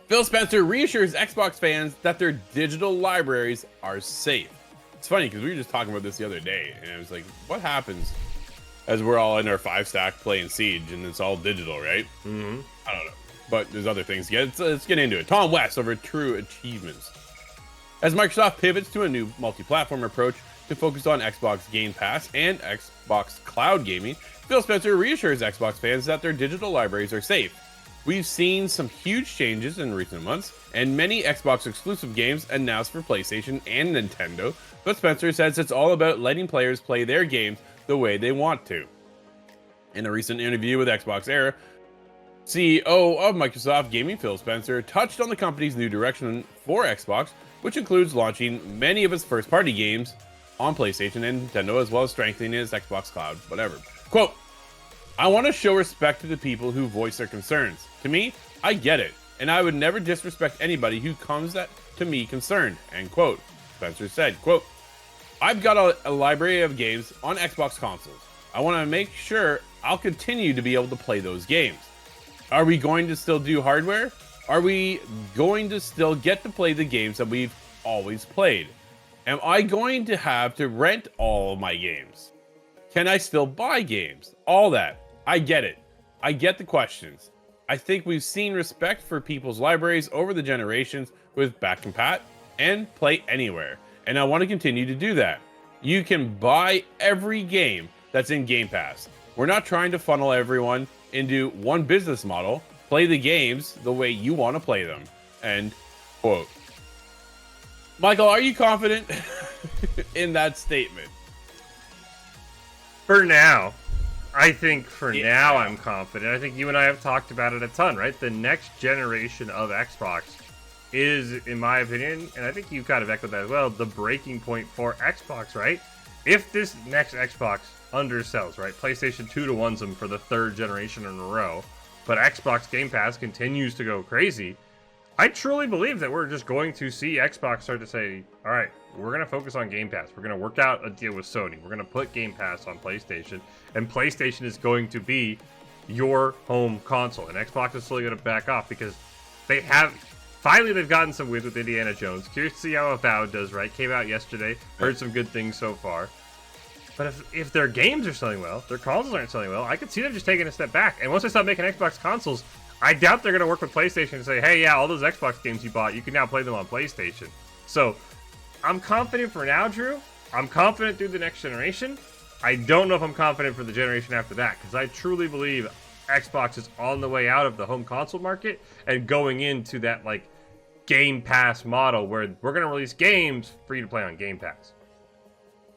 Phil Spencer reassures Xbox fans that their digital libraries are safe. It's funny because we were just talking about this the other day, and it was like, what happens as we're all in our 5-stack playing Siege and it's all digital, right? Mm-hmm. I don't know, but there's other things. Let's get into it. Tom West over True Achievements. As Microsoft pivots to a new multi-platform approach to focus on Xbox Game Pass and Xbox Cloud Gaming, Phil Spencer reassures Xbox fans that their digital libraries are safe. We've seen some huge changes in recent months, and many Xbox exclusive games announced for PlayStation and Nintendo, but Spencer says it's all about letting players play their games the way they want to. In a recent interview with Xbox Era, CEO of Microsoft Gaming Phil Spencer touched on the company's new direction for Xbox, which includes launching many of its first-party games on PlayStation and Nintendo, as well as strengthening its Xbox Cloud, whatever. Quote, I want to show respect to the people who voice their concerns. To me, I get it, and I would never disrespect anybody who comes to me concerned, end quote. Spencer said, quote, I've got a library of games on Xbox consoles. I want to make sure I'll continue to be able to play those games. Are we going to still do hardware? Are we going to still get to play the games that we've always played? Am I going to have to rent all of my games? Can I still buy games? All that. I get it. I get the questions. I think we've seen respect for people's libraries over the generations with back compat and play anywhere. And I want to continue to do that. You can buy every game that's in Game Pass. We're not trying to funnel everyone into one business model. Play the games the way you want to play them. End quote. Michael, are you confident in that statement? For now. I think for now I'm confident. I think you and I have talked about it a ton, right? The next generation of Xbox is, in my opinion, and I think you kind of echoed that as well, the breaking point for Xbox, right? If this next Xbox undersells, right? PlayStation 2-1s them for the third generation in a row, but Xbox Game Pass continues to go crazy, I truly believe that we're just going to see Xbox start to say, all right, we're going to focus on Game Pass. We're going to work out a deal with Sony. We're going to put Game Pass on PlayStation, and PlayStation is going to be your home console. And Xbox is slowly going to back off because they have, finally they've gotten some wins with Indiana Jones. Curious to see how Avowed does, right? Came out yesterday. Heard some good things so far. But if their games are selling well, their consoles aren't selling well, I could see them just taking a step back. And once they stop making Xbox consoles, I doubt they're going to work with PlayStation and say, hey, yeah, all those Xbox games you bought, you can now play them on PlayStation. So I'm confident for now, Drew. I'm confident through the next generation. I don't know if I'm confident for the generation after that, because I truly believe Xbox is on the way out of the home console market and going into that like Game Pass model where we're going to release games for you to play on Game Pass.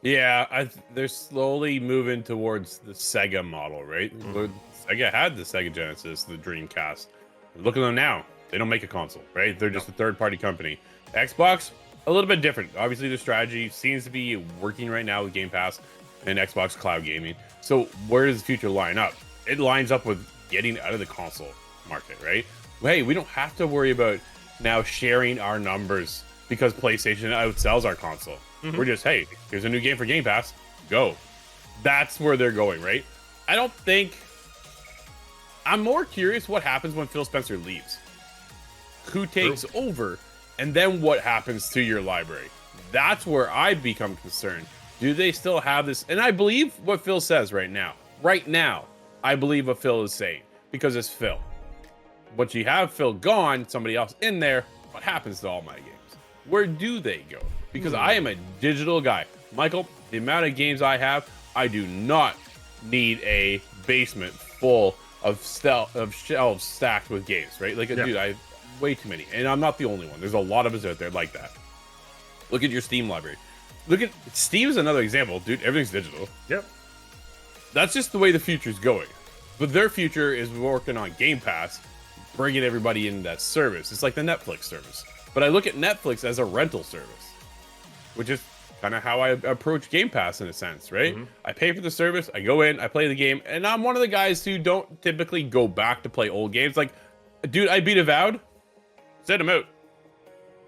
Yeah, they're slowly moving towards the Sega model, right? Mm-hmm. Sega had the Sega Genesis, the Dreamcast. Look at them now. They don't make a console, right? They're just a third-party company. Xbox, a little bit different. Obviously, the strategy seems to be working right now with Game Pass and Xbox Cloud Gaming. So where does the future line up? It lines up with getting out of the console market, right? Hey, we don't have to worry about now sharing our numbers because PlayStation outsells our console. Mm-hmm. We're just, hey, here's a new game for Game Pass. Go. That's where they're going, right? I don't think... I'm more curious what happens when Phil Spencer leaves. Who takes over? And then what happens to your library? That's where I become concerned. Do they still have this? And I believe what Phil says right now. Right now, I believe what Phil is saying. Because it's Phil. Once you have Phil gone, somebody else in there, what happens to all my games? Where do they go? Because I am a digital guy. Michael, the amount of games I have, I do not need a basement full of shelves stacked with games, right? Like, dude, I have way too many. And I'm not the only one. There's a lot of us out there like that. Look at your Steam library. Look at Steam is another example, dude. Everything's digital. Yep. That's just the way the future's going. But their future is working on Game Pass, bringing everybody into that service. It's like the Netflix service. But I look at Netflix as a rental service, which is kind of how I approach Game Pass in a sense, right? Mm-hmm. I pay for the service, I go in, I play the game, and I'm one of the guys who don't typically go back to play old games. Like, dude, I beat Avowed, set him out.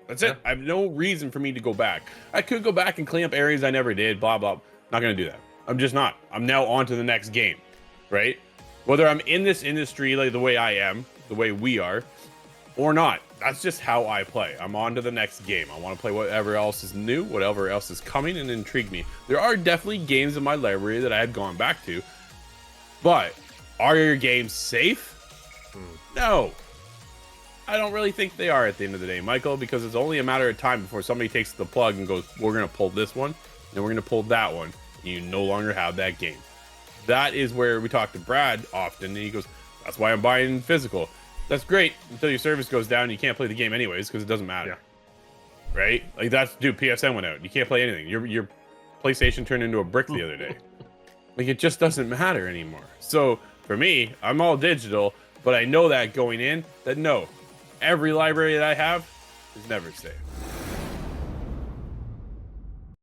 That's it. I have no reason for me to go back. I could go back and clean up areas I never did, blah, blah. Not going to do that. I'm just not. I'm now on to the next game, right? Whether I'm in this industry like the way I am, the way we are, or not. that's just how I play. I'm on to the next game. I want to play whatever else is new, whatever else is coming, and intrigue me. There are definitely games in my library that I had gone back to, but are your games safe? No. I don't really think they are at the end of the day, Michael, because it's only a matter of time before somebody takes the plug and goes, we're going to pull this one, and we're going to pull that one, and you no longer have that game. That is where we talk to Brad often, and he goes, that's why I'm buying physical. That's great until your service goes down and you can't play the game anyways because it doesn't matter. Yeah. Right? Like that's dude, PSN went out. You can't play anything. Your PlayStation turned into a brick the other day. Like it just doesn't matter anymore. So for me, I'm all digital, but I know that going in that no, every library that I have is never safe.